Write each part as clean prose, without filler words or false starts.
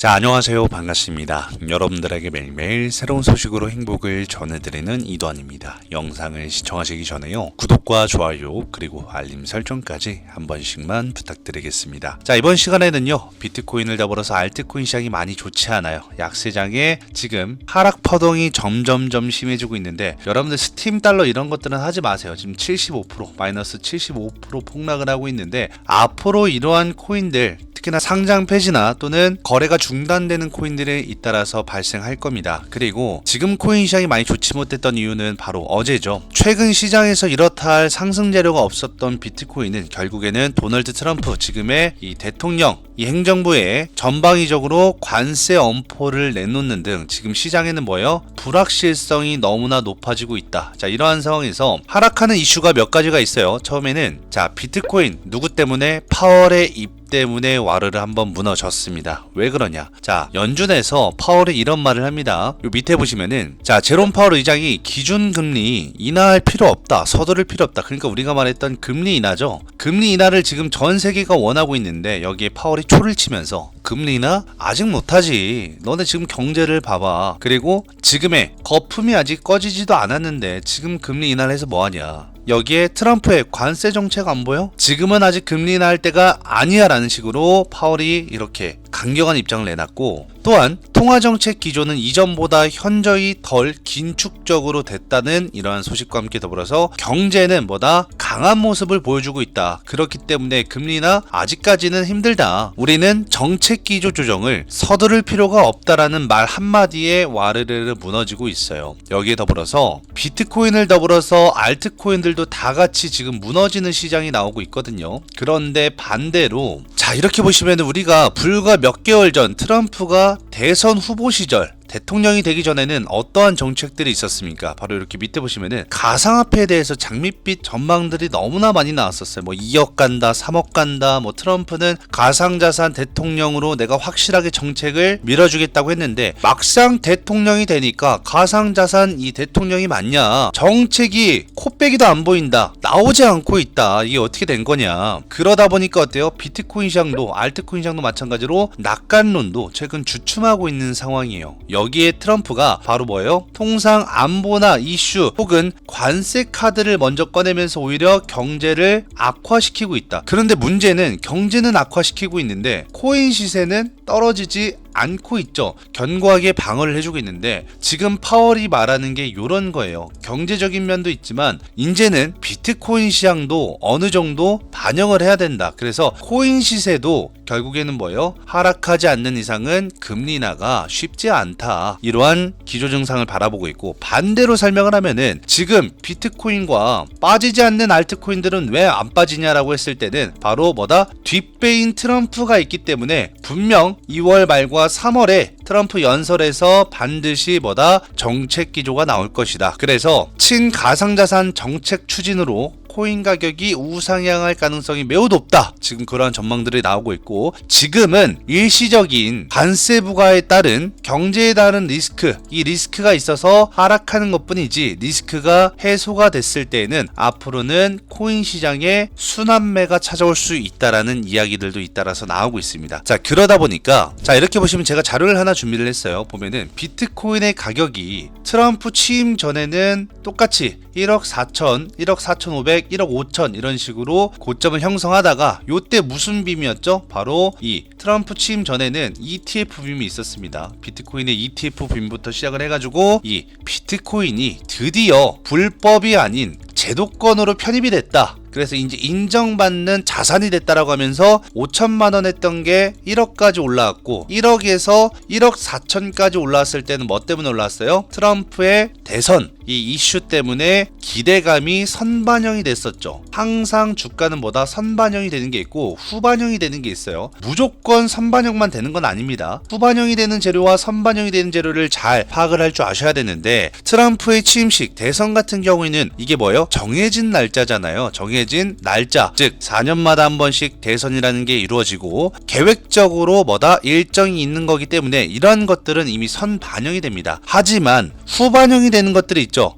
자, 안녕하세요. 반갑습니다. 여러분들에게 매일매일 새로운 소식으로 행복을 전해드리는 이도환입니다. 영상을 시청하시기 전에요, 구독과 좋아요 그리고 알림 설정까지 한 번씩만 부탁드리겠습니다. 자, 이번 시간에는요, 비트코인을 더불어서 알트코인 시장이 많이 좋지 않아요. 약세장에 지금 하락 파동이 점점점 심해지고 있는데, 여러분들 스팀 달러 이런 것들은 하지 마세요. 지금 75% 마이너스 75% 폭락을 하고 있는데, 앞으로 이러한 코인들, 특히나 상장 폐지나 또는 거래가 중단되는 코인들이 잇따라서 발생할 겁니다. 그리고 지금 코인 시장이 많이 좋지 못했던 이유는 바로 어제죠. 최근 시장에서 이렇다 할 상승 재료가 없었던 비트코인은 결국에는 도널드 트럼프, 지금의 이 대통령, 이 행정부에 전방위적으로 관세 엄포를 내놓는 등 지금 시장에는 뭐예요? 불확실성이 너무나 높아지고 있다. 자, 이러한 상황에서 하락하는 이슈가 몇 가지가 있어요. 처음에는 자, 비트코인 누구 때문에? 파월의 입 때문에 와르르 한번 무너졌습니다. 왜 그러냐? 자, 연준에서 파월이 이런 말을 합니다. 요 밑에 보시면은, 자, 제롬 파월 의장이 기준금리 인하할 필요 없다, 서두를 필요 없다. 그러니까 우리가 말했던 금리 인하죠. 금리 인하를 지금 전 세계가 원하고 있는데, 여기에 파월이 초를 치면서 금리 인하 아직 못하지, 너네 지금 경제를 봐봐, 그리고 지금의 거품이 아직 꺼지지도 않았는데 지금 금리 인하를 해서 뭐하냐, 여기에 트럼프의 관세 정책 안 보여? 지금은 아직 금리 인하할 때가 아니야 라는 식으로 파월이 이렇게 강경한 입장을 내놨고, 또한 통화정책 기조는 이전보다 현저히 덜 긴축적으로 됐다는 이러한 소식과 함께 더불어서 경제는 뭐다? 강한 모습을 보여주고 있다. 그렇기 때문에 금리 인하 아직까지는 힘들다. 우리는 정책 기조 조정을 서두를 필요가 없다라는 말 한마디에 와르르르 무너지고 있어요. 여기에 더불어서 비트코인을 더불어서 알트코인들도 다 같이 지금 무너지는 시장이 나오고 있거든요. 그런데 반대로, 자, 이렇게 보시면 우리가 불과 몇 개월 전 트럼프가 대선 후보 시절, 대통령이 되기 전에는 어떠한 정책들이 있었습니까? 바로 이렇게 밑에 보시면은 가상화폐에 대해서 장밋빛 전망들이 너무나 많이 나왔었어요. 뭐 2억 간다, 3억 간다, 뭐 트럼프는 가상자산 대통령으로 내가 확실하게 정책을 밀어주겠다고 했는데, 막상 대통령이 되니까 가상자산 이 대통령이 맞냐? 정책이 코빼기도 안 보인다, 나오지 않고 있다. 이게 어떻게 된 거냐? 그러다 보니까 어때요? 비트코인 시장도 알트코인 시장도 마찬가지로 낙관론도 최근 주춤하고 있는 상황이에요. 여기에 트럼프가 바로 뭐예요? 통상 안보나 이슈 혹은 관세 카드를 먼저 꺼내면서 오히려 경제를 악화시키고 있다. 그런데 문제는 경제는 악화시키고 있는데 코인 시세는 떨어지지 않고 있죠. 견고하게 방어를 해주고 있는데, 지금 파월이 말하는 게 이런 거예요. 경제적인 면도 있지만 이제는 비트코인 시장도 어느 정도 반영을 해야 된다. 그래서 코인 시세도 결국에는 뭐예요? 하락하지 않는 이상은 금리 인하가 쉽지 않다. 이러한 기조 증상을 바라보고 있고, 반대로 설명을 하면은 지금 비트코인과 빠지지 않는 알트코인들은 왜 안 빠지냐라고 했을 때는 바로 뭐다? 뒷배인 트럼프가 있기 때문에 분명 2월 말과 3월에 트럼프 연설에서 반드시 뭐다? 정책 기조가 나올 것이다. 그래서 친가상자산 정책 추진으로 코인 가격이 우상향할 가능성이 매우 높다. 지금 그러한 전망들이 나오고 있고, 지금은 일시적인 관세 부과에 따른 경제에 따른 리스크, 이 리스크가 있어서 하락하는 것뿐이지, 리스크가 해소가 됐을 때에는 앞으로는 코인 시장에 순환매가 찾아올 수 있다라는 이야기들도 잇따라서 나오고 있습니다. 자, 그러다 보니까, 자, 이렇게 보시면 제가 자료를 하나 준비를 했어요. 보면은 비트코인의 가격이 트럼프 취임 전에는 똑같이 1억 4천, 1억 4,500, 1억 5천 이런 식으로 고점을 형성하다가, 요때 무슨 빔이었죠? 바로 이 트럼프 취임 전에는 ETF 빔이 있었습니다. 비트코인의 ETF 빔부터 시작을 해가지고 이 비트코인이 드디어 불법이 아닌 제도권으로 편입이 됐다. 그래서 이제 인정받는 자산이 됐다라고 하면서 5천만 원 했던 게 1억까지 올라왔고, 1억에서 1억 4천까지 올라왔을 때는 뭐 때문에 올라왔어요? 트럼프의 대선 이 이슈 때문에 기대감이 선반영이 됐었죠. 항상 주가는 뭐다? 선반영이 되는 게 있고 후반영이 되는 게 있어요. 무조건 선반영만 되는 건 아닙니다. 후반영이 되는 재료와 선반영이 되는 재료를 잘 파악을 할 줄 아셔야 되는데, 트럼프의 취임식, 대선 같은 경우에는 이게 뭐예요? 정해진 날짜잖아요. 정해진 정해진 날짜, 즉 4년마다 한 번씩 대선이라는 게 이루어지고 계획적으로 일정이 있는 거기 때문에 이런 것들은 이미 선반영이 됩니다. 하지만 후반영이 되는 것들이 있죠.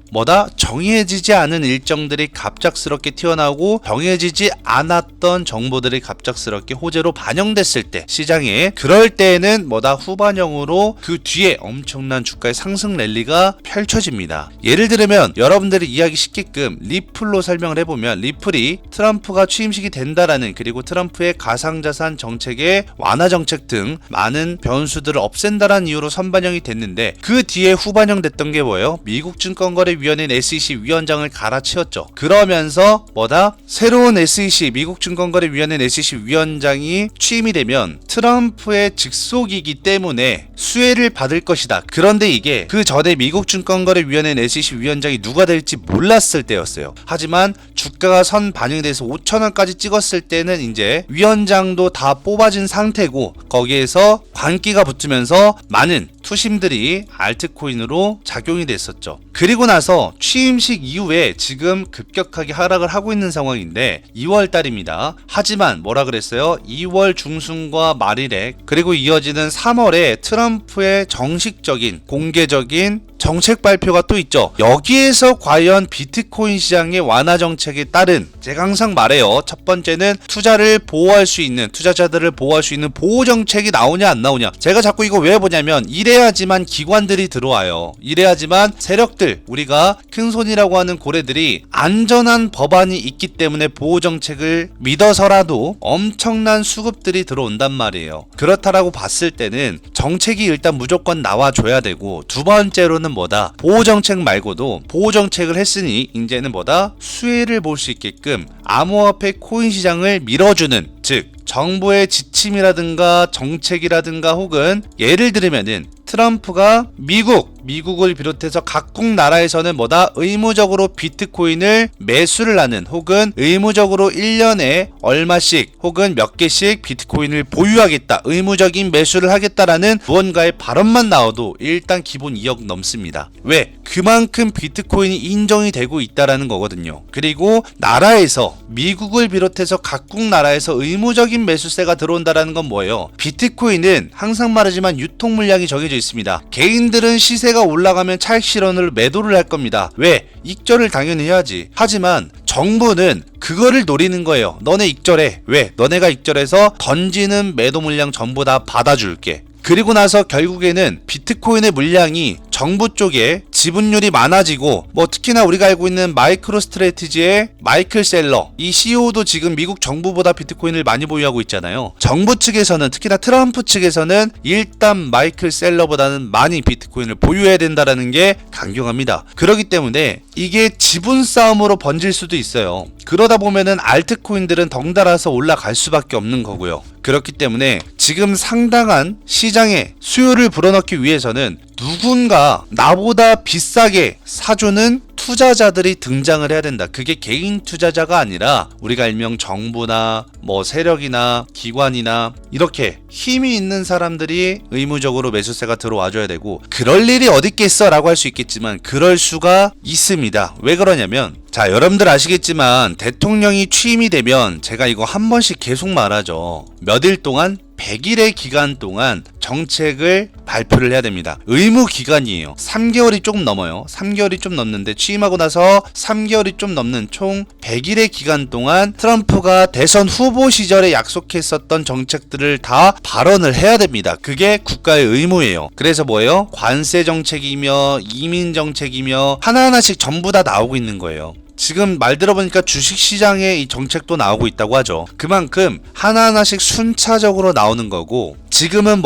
정해지지 않은 일정들이 갑작스럽게 튀어나오고 정해지지 않았던 정보들이 갑작스럽게 호재로 반영됐을 때 시장에, 그럴 때에는 후반영으로 그 뒤에 엄청난 주가의 상승 랠리가 펼쳐집니다. 예를 들면 여러분들이 이해하기 쉽게끔 리플로 설명을 해보면, 리플이 트럼프가 취임식이 된다라는, 그리고 트럼프의 가상자산 정책의 완화 정책 등 많은 변수들을 없앤다라는 이유로 선반영이 됐는데, 그 뒤에 후반영 됐던 게 뭐예요? 미국 증권거래위원회인 SEC 위원장을 갈아치웠죠. 그러면서 새로운 SEC, 미국 증권거래위원회인 SEC 위원장이 취임이 되면 트럼프의 직속이기 때문에 수혜를 받을 것이다. 그런데 이게 그 전에 미국 증권거래위원회인 SEC 위원장이 누가 될지 몰랐을 때였어요. 하지만 주가가 선 반영이 돼서 5,000원까지 찍었을 때는 이제 위원장도 다 뽑아진 상태고, 거기에서 관기가 붙으면서 많은 투심들이 알트코인으로 작용이 됐었죠. 그리고 나서 취임식 이후에 지금 급격하게 하락을 하고 있는 상황인데 2월 달입니다. 하지만 뭐라 그랬어요? 2월 중순과 말일에, 그리고 이어지는 3월에 트럼프의 정식적인 공개적인 정책 발표가 또 있죠. 여기에서 과연 비트코인 시장의 완화 정책에 따른, 제가 항상 말해요. 첫 번째는 투자를 보호할 수 있는, 투자자들을 보호할 수 있는 보호 정책이 나오냐 안 나오냐. 제가 자꾸 이거 왜 보냐면, 이래야지만 기관들이 들어와요. 이래야지만 세력들, 우리가 큰손이라고 하는 고래들이 안전한 법안이 있기 때문에 보호 정책을 믿어서라도 엄청난 수급들이 들어온단 말이에요. 그렇다라고 봤을 때는 정책이 일단 무조건 나와줘야 되고, 두 번째로는 보호정책 말고도 보호정책을 했으니 이제는 수혜를 볼 수 있게끔 암호화폐 코인 시장을 밀어주는, 즉 정부의 지침이라든가 정책이라든가, 혹은 예를 들면은 트럼프가 미국을 비롯해서 각국 나라에서는 의무적으로 비트코인을 매수를 하는, 혹은 의무적으로 1년에 얼마씩 혹은 몇 개씩 비트코인을 보유하겠다, 의무적인 매수를 하겠다라는 무언가의 발언만 나와도 일단 기본 2억 넘습니다. 왜? 그만큼 비트코인이 인정이 되고 있다라는 거거든요. 그리고 나라에서, 미국을 비롯해서 각국 나라에서 의무적인 매수세가 들어온다라는 건 뭐예요? 비트코인은 항상 말하지만 유통 물량이 정해져 있습니다. 개인들은 시세가 올라가면 차익 실현을 매도를 할 겁니다. 왜? 익절을 당연히 해야지. 하지만 정부는 그거를 노리는 거예요. 너네 익절해. 왜? 너네가 익절해서 던지는 매도 물량 전부 다 받아줄게. 그리고 나서 결국에는 비트코인의 물량이 정부 쪽에 지분율이 많아지고, 특히나 우리가 알고 있는 마이크로 스트래티지의 마이클 셀러, 이 CEO도 지금 미국 정부보다 비트코인을 많이 보유하고 있잖아요. 정부 측에서는, 특히나 트럼프 측에서는 일단 마이클 셀러보다는 많이 비트코인을 보유해야 된다라는 게 강경합니다. 그렇기 때문에 이게 지분 싸움으로 번질 수도 있어요. 그러다 보면은 알트코인들은 덩달아서 올라갈 수밖에 없는 거고요. 그렇기 때문에 지금 상당한 시장에 수요를 불어넣기 위해서는 누군가 나보다 비싸게 사주는 투자자들이 등장을 해야 된다. 그게 개인 투자자가 아니라 우리가 일명 정부나 세력이나 기관이나 이렇게 힘이 있는 사람들이 의무적으로 매수세가 들어와줘야 되고, 그럴 일이 어디 있겠어 라고 할 수 있겠지만 그럴 수가 있습니다. 왜 그러냐면, 자, 여러분들 아시겠지만 대통령이 취임이 되면 제가 이거 한 번씩 계속 말하죠. 몇 일 동안 100일의 기간 동안 정책을 발표를 해야 됩니다. 의무 기간이에요. 3개월이 조금 넘어요. 3개월이 좀 넘는데, 취임하고 나서 3개월이 좀 넘는 총 100일의 기간 동안 트럼프가 대선 후보 시절에 약속했었던 정책들을 다 발언을 해야 됩니다. 그게 국가의 의무예요. 그래서 뭐예요? 관세 정책이며 이민 정책이며 하나하나씩 전부 다 나오고 있는 거예요. 지금 말 들어보니까 주식시장에 이 정책도 나오고 있다고 하죠. 그만큼 하나하나씩 순차적으로 나오는 거고, 지금은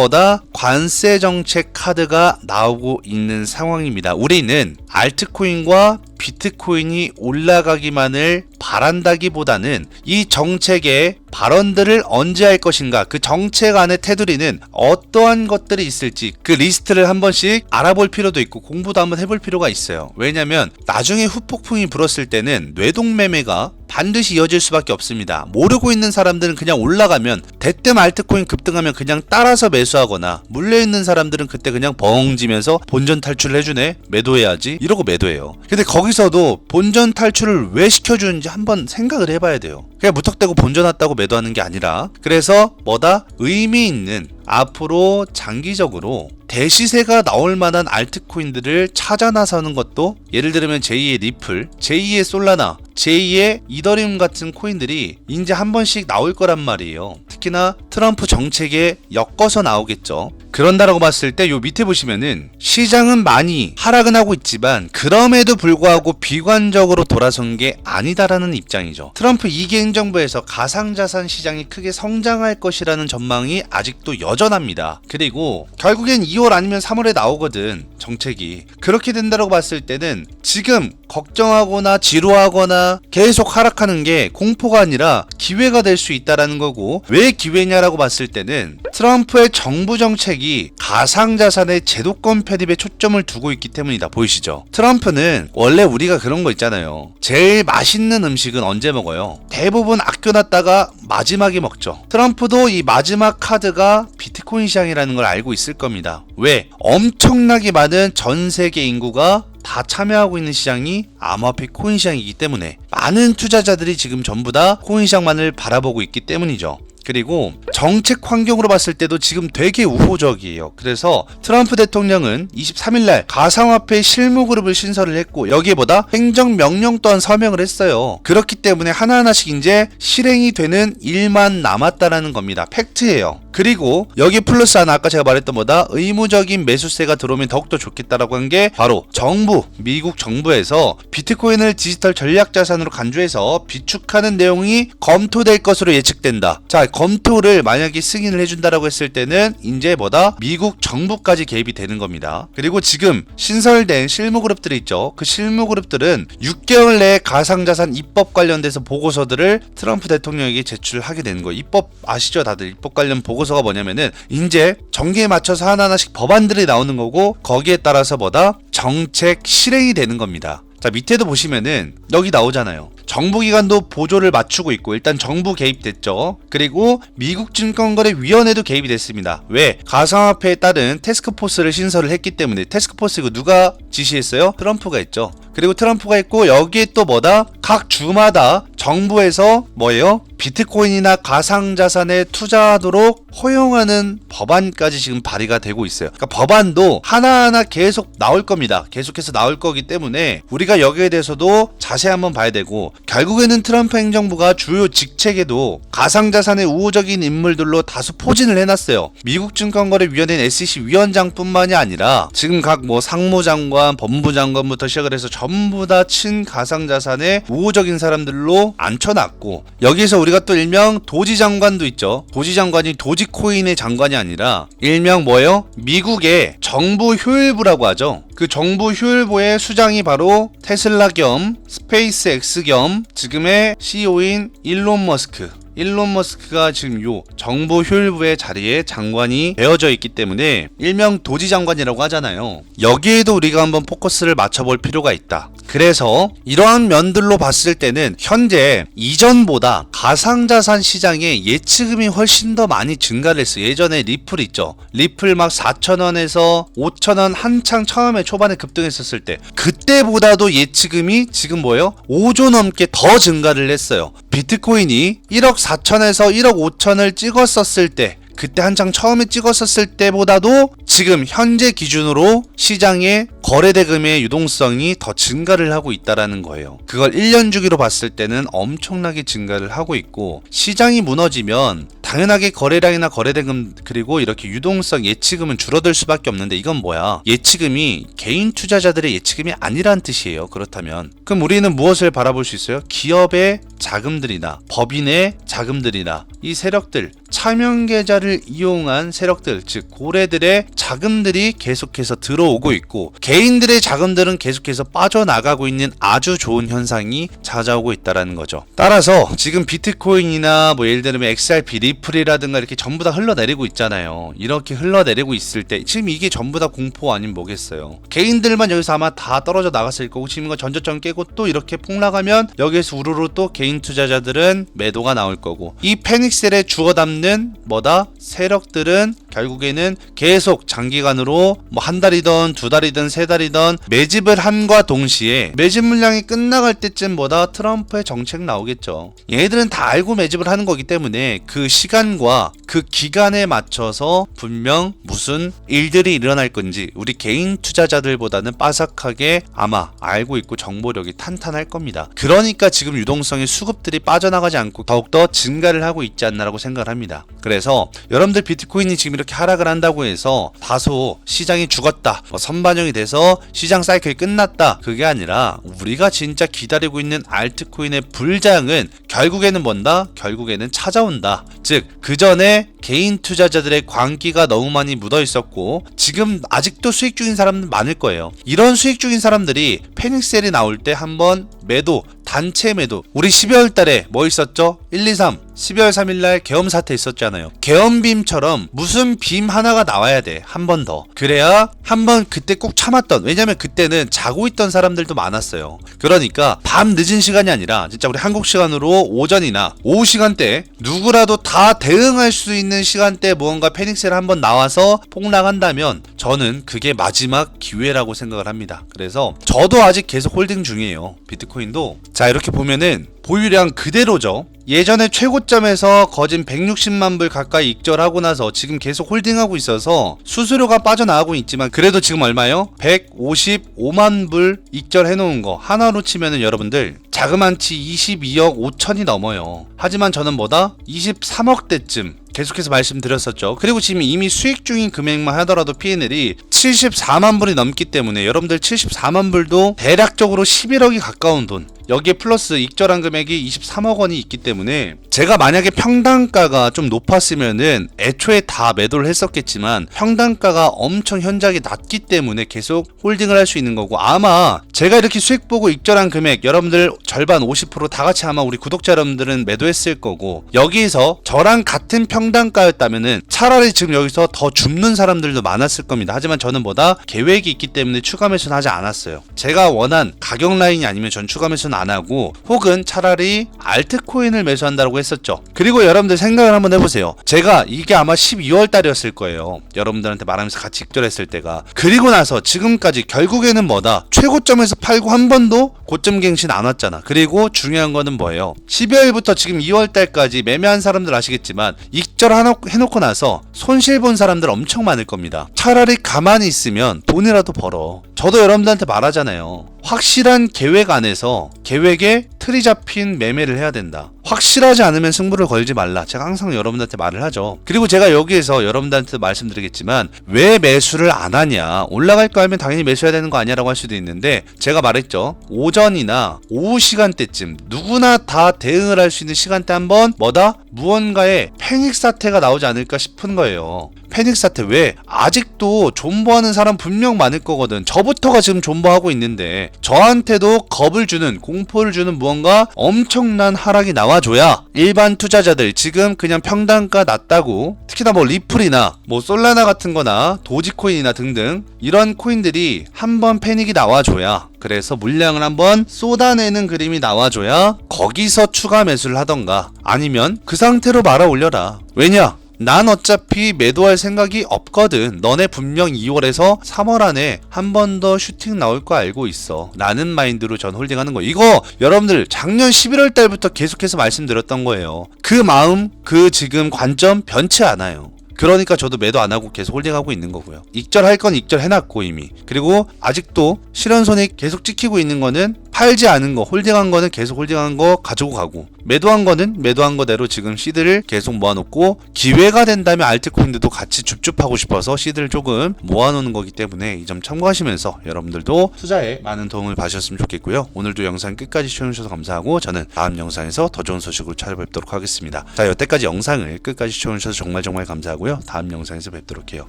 관세 정책 카드가 나오고 있는 상황입니다. 우리는 알트코인과 비트코인이 올라가기만을 바란다기보다는 이 정책의 발언들을 언제 할 것인가, 그 정책 안의 테두리는 어떠한 것들이 있을지 그 리스트를 한 번씩 알아볼 필요도 있고 공부도 한번 해볼 필요가 있어요. 왜냐면 나중에 후폭풍이 불었을 때는 뇌동매매가 반드시 이어질 수밖에 없습니다. 모르고 있는 사람들은 그냥 올라가면 대뜸 알트코인 급등하면 그냥 따라서 매수하거나, 물려있는 사람들은 그때 그냥 벙지면서 본전 탈출을 해주네, 매도해야지 이러고 매도해요. 근데 거기서도 본전 탈출을 왜 시켜주는지 한번 생각을 해봐야 돼요. 그냥 무턱대고 본전 왔다고 매도하는 게 아니라, 그래서 뭐다? 의미 있는, 앞으로 장기적으로 대시세가 나올 만한 알트코인들을 찾아 나서는 것도, 예를 들면 제2의 리플, 제2의 솔라나, 제2의 이더리움 같은 코인들이 이제 한 번씩 나올 거란 말이에요. 특히나 트럼프 정책에 엮어서 나오겠죠. 그런다라고 봤을 때 요 밑에 보시면은 시장은 많이 하락은 하고 있지만 그럼에도 불구하고 비관적으로 돌아선 게 아니다라는 입장이죠. 트럼프 2기 행정부에서 가상자산 시장이 크게 성장할 것이라는 전망이 아직도 여전합니다. 그리고 결국엔 2월 아니면 3월에 나오거든, 정책이. 그렇게 된다고 봤을 때는 지금 걱정하거나 지루하거나 계속 하락하는 게 공포가 아니라 기회가 될 수 있다라는 거고, 왜 기회냐라고 봤을 때는 트럼프의 정부 정책이 가상자산의 제도권 편입에 초점을 두고 있기 때문이다. 보이시죠? 트럼프는 원래 우리가 그런 거 있잖아요. 제일 맛있는 음식은 언제 먹어요? 대부분 아껴놨다가 마지막에 먹죠. 트럼프도 이 마지막 카드가 비트코인 시장이라는 걸 알고 있을 겁니다. 왜? 엄청나게 많은 전 세계 인구가 다 참여하고 있는 시장이 암호화폐 코인 시장이기 때문에 많은 투자자들이 지금 전부 다 코인 시장만을 바라보고 있기 때문이죠. 그리고 정책 환경으로 봤을 때도 지금 되게 우호적이에요. 그래서 트럼프 대통령은 23일날 가상화폐 실무그룹을 신설을 했고, 여기에 보다 행정명령 또한 서명을 했어요. 그렇기 때문에 하나하나씩 이제 실행이 되는 일만 남았다라는 겁니다. 팩트예요. 그리고 여기 플러스 하나, 아까 제가 말했던 보다 의무적인 매수세가 들어오면 더욱더 좋겠다라고 한 게 바로 정부, 미국 정부에서 비트코인을 디지털 전략자산으로 간주해서 비축하는 내용이 검토될 것으로 예측된다. 자, 검토를 만약에 승인을 해준다라고 했을 때는 이제 뭐다? 미국 정부까지 개입이 되는 겁니다. 그리고 지금 신설된 실무그룹들이 있죠. 그 실무그룹들은 6개월 내에 가상자산 입법 관련돼서 보고서들을 트럼프 대통령에게 제출하게 되는 거예요. 입법 아시죠? 다들 입법 관련 보고서가 뭐냐면은 이제 정기에 맞춰서 하나하나씩 법안들이 나오는 거고, 거기에 따라서 뭐다? 정책 실행이 되는 겁니다. 자, 밑에도 보시면은 여기 나오잖아요. 정부기관도 보조를 맞추고 있고, 일단 정부 개입됐죠. 그리고 미국 증권거래위원회도 개입이 됐습니다. 왜? 가상화폐에 따른 태스크포스를 신설을 했기 때문에. 태스크포스 이거 누가 지시했어요? 트럼프가 했죠. 그리고 트럼프가 있고, 여기에 또 뭐다? 각 주마다 정부에서 뭐예요? 비트코인이나 가상자산에 투자하도록 허용하는 법안까지 지금 발의가 되고 있어요. 그러니까 법안도 하나하나 계속 나올 겁니다. 계속해서 나올 거기 때문에 우리가 여기에 대해서도 자세히 한번 봐야 되고, 결국에는 트럼프 행정부가 주요 직책에도 가상자산의 우호적인 인물들로 다수 포진을 해놨어요. 미국 증권거래위원회는 SEC 위원장뿐만이 아니라 지금 각 뭐 상무장관, 법무장관부터 시작을 해서 전부 다 친가상자산의 우호적인 사람들로 앉혀놨고, 여기에서 우리가 또 일명 도지장관도 있죠. 도지장관이 도지코인의 장관이 아니라 일명 뭐예요? 미국의 정부 효율부라고 하죠. 그 정부 효율부의 수장이 바로 테슬라 겸 스페이스X 겸 지금의 CEO인 일론 머스크가 지금 요 정부 효율부의 자리에 장관이 되어져 있기 때문에 일명 도지장관이라고 하잖아요. 여기에도 우리가 한번 포커스를 맞춰볼 필요가 있다. 그래서 이러한 면들로 봤을 때는 현재 이전보다 가상자산 시장의 예치금이 훨씬 더 많이 증가를 했어요. 예전에 리플 있죠. 리플 막 4,000원에서 5,000원 한창 처음에 초반에 급등했었을 때, 그때보다도 예치금이 지금 뭐예요? 5조 넘게 더 증가를 했어요. 비트코인이 1억 4천에서 1억 5천을 찍었었을 때, 그때 한창 처음에 찍었었을 때보다도 지금 현재 기준으로 시장의 거래대금의 유동성이 더 증가를 하고 있다라는 거예요. 그걸 1년 주기로 봤을 때는 엄청나게 증가를 하고 있고, 시장이 무너지면 당연하게 거래량이나 거래대금 그리고 이렇게 유동성 예치금은 줄어들 수밖에 없는데, 이건 뭐야? 예치금이 개인 투자자들의 예치금이 아니란 뜻이에요. 그렇다면 그럼 우리는 무엇을 바라볼 수 있어요? 기업의 자금들이나 법인의 자금들이나 이 세력들, 차명 계좌를 이용한 세력들, 즉 고래들의 자금들이 계속해서 들어오고 있고 개인들의 자금들은 계속해서 빠져나가고 있는 아주 좋은 현상이 찾아오고 있다라는 거죠. 따라서 지금 비트코인이나 뭐 예를 들면 XRP, 리플이라든가 이렇게 전부 다 흘러내리고 있잖아요. 이렇게 흘러내리고 있을 때 지금 이게 전부 다 공포 아니면 뭐겠어요. 개인들만 여기서 아마 다 떨어져 나갔을 거고 지금 이거 전저점 깨고 또 이렇게 폭락하면 여기에서 우르르 또 개인 투자자들은 매도가 나올 거고 이 패닉셀에 주워 담는 뭐다? 세력들은 결국에는 계속 장기간으로 뭐 한 달이든 두 달이든 세 달이든 매집을 함과 동시에 매집 물량이 끝나갈 때쯤 뭐다? 트럼프의 정책 나오겠죠. 얘네들은 다 알고 매집을 하는 거기 때문에 그 시간과 그 기간에 맞춰서 분명 무슨 일들이 일어날 건지 우리 개인 투자자들보다는 빠삭하게 아마 알고 있고 정보력이 탄탄할 겁니다. 그러니까 지금 유동성의 수급들이 빠져나가지 않고 더욱더 증가를 하고 있지 않나라고 생각을 합니다. 그래서 여러분들 비트코인이 지금 이렇게 하락을 한다고 해서 다소 시장이 죽었다, 선반영이 돼서 시장 사이클이 끝났다, 그게 아니라 우리가 진짜 기다리고 있는 알트코인의 불장은 결국에는 뭔다? 결국에는 찾아온다. 즉 그 전에 개인 투자자들의 광기가 너무 많이 묻어 있었고 지금 아직도 수익 중인 사람들 많을 거예요. 이런 수익 중인 사람들이 패닉셀이 나올 때 한번 매도, 단체 매도. 우리 12월 달에 뭐 있었죠? 1, 2, 3 12월 3일날 계엄 사태 있었잖아요. 계엄빔처럼 무슨 빔 하나가 나와야 돼. 한 번 더. 그래야 한번 그때 꼭 참았던, 왜냐면 그때는 자고 있던 사람들도 많았어요. 그러니까 밤 늦은 시간이 아니라 진짜 우리 한국 시간으로 오전이나 오후 시간대 누구라도 다 대응할 수 있는 시간대 무언가 패닉셀 한번 나와서 폭락한다면 저는 그게 마지막 기회라고 생각을 합니다. 그래서 저도 아직 계속 홀딩 중이에요. 비트코인도. 자, 이렇게 보면은 보유량 그대로죠. 예전에 최고점에서 거진 160만 불 가까이 익절하고 나서 지금 계속 홀딩하고 있어서 수수료가 빠져나가고 있지만 그래도 지금 얼마요? 155만 불 익절해 놓은 거 하나로 치면은 여러분들 자그만치 22억 5천이 넘어요. 하지만 저는 뭐다? 23억대쯤 계속해서 말씀드렸었죠. 그리고 지금 이미 수익 중인 금액만 하더라도 P&L이 74만 불이 넘기 때문에 여러분들 74만 불도 대략적으로 11억이 가까운 돈, 여기에 플러스 익절한 금액이 23억 원이 있기 때문에 제가 만약에 평단가가 좀 높았으면은 애초에 다 매도를 했었겠지만 평단가가 엄청 현저하게 낮기 때문에 계속 홀딩을 할 수 있는 거고, 아마 제가 이렇게 수익 보고 익절한 금액 여러분들 절반 50% 다 같이 아마 우리 구독자 여러분들은 매도했을 거고, 여기서 저랑 같은 평단가였다면은 차라리 지금 여기서 더 줍는 사람들도 많았을 겁니다. 하지만 저는 뭐다? 계획이 있기 때문에 추가 매수는 하지 않았어요. 제가 원한 가격 라인이 아니면 전 추가 매수는 안 하고 혹은 차라리 알트코인을 매수한다고 했었죠. 그리고 여러분들 생각을 한번 해보세요. 제가 이게 아마 12월 달이었을 거예요. 여러분들한테 말하면서 같이 익절했을 때가. 그리고 나서 지금까지 결국에는 뭐다? 최고점에서 팔고 한 번도 고점 갱신 안 왔잖아. 그리고 중요한 거는 뭐예요? 12월부터 지금 2월 달까지 매매한 사람들 아시겠지만 익절 해놓고 나서 손실 본 사람들 엄청 많을 겁니다. 차라리 가만히 있으면 돈이라도 벌어. 저도 여러분들한테 말하잖아요. 확실한 계획 안에서 계획에 틀이 잡힌 매매를 해야 된다. 확실하지 않으면 승부를 걸지 말라. 제가 항상 여러분들한테 말을 하죠. 그리고 제가 여기에서 여러분들한테 말씀드리겠지만 왜 매수를 안 하냐, 올라갈 거 알면 당연히 매수해야 되는 거 아니야 라고 할 수도 있는데, 제가 말했죠. 오전이나 오후 시간대쯤 누구나 다 대응을 할 수 있는 시간대 한번 뭐다? 무언가의 패닉 사태가 나오지 않을까 싶은 거예요. 패닉 사태. 왜? 아직도 존버하는 사람 분명 많을 거거든. 저부터가 지금 존버하고 있는데 저한테도 겁을 주는, 공포를 주는 무언가 엄청난 하락이 나와줘야 일반 투자자들, 지금 그냥 평단가 낮다고, 특히나 뭐 리플이나 뭐 솔라나 같은 거나 도지코인이나 등등 이런 코인들이 한번 패닉이 나와줘야, 그래서 물량을 한번 쏟아내는 그림이 나와줘야 거기서 추가 매수를 하던가 아니면 그 상태로 말아 올려라. 왜냐? 난 어차피 매도할 생각이 없거든. 너네 분명 2월에서 3월 안에 한 번 더 슈팅 나올 거 알고 있어. 라는 마인드로 전 홀딩하는 거. 이거 여러분들 작년 11월 달부터 계속해서 말씀드렸던 거예요. 그 마음, 그 지금 관점 변치 않아요. 그러니까 저도 매도 안 하고 계속 홀딩하고 있는 거고요. 익절할 건 익절해놨고 이미. 그리고 아직도 실현손익 계속 찍히고 있는 거는 팔지 않은 거, 홀딩한 거는 계속 홀딩한 거 가지고 가고, 매도한 거는 매도한 거대로 지금 시드를 계속 모아놓고, 기회가 된다면 알트코인들도 같이 줍줍하고 싶어서 시드를 조금 모아놓는 거기 때문에 이 점 참고하시면서 여러분들도 투자에 많은 도움을 받으셨으면 좋겠고요. 오늘도 영상 끝까지 시청해주셔서 감사하고 저는 다음 영상에서 더 좋은 소식으로 찾아뵙도록 하겠습니다. 자, 여태까지 영상을 끝까지 시청해주셔서 정말 감사하고요. 다음 영상에서 뵙도록 해요.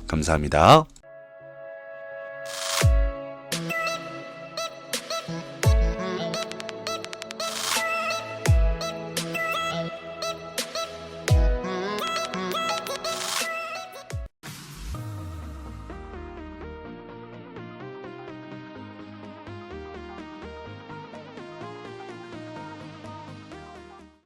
감사합니다.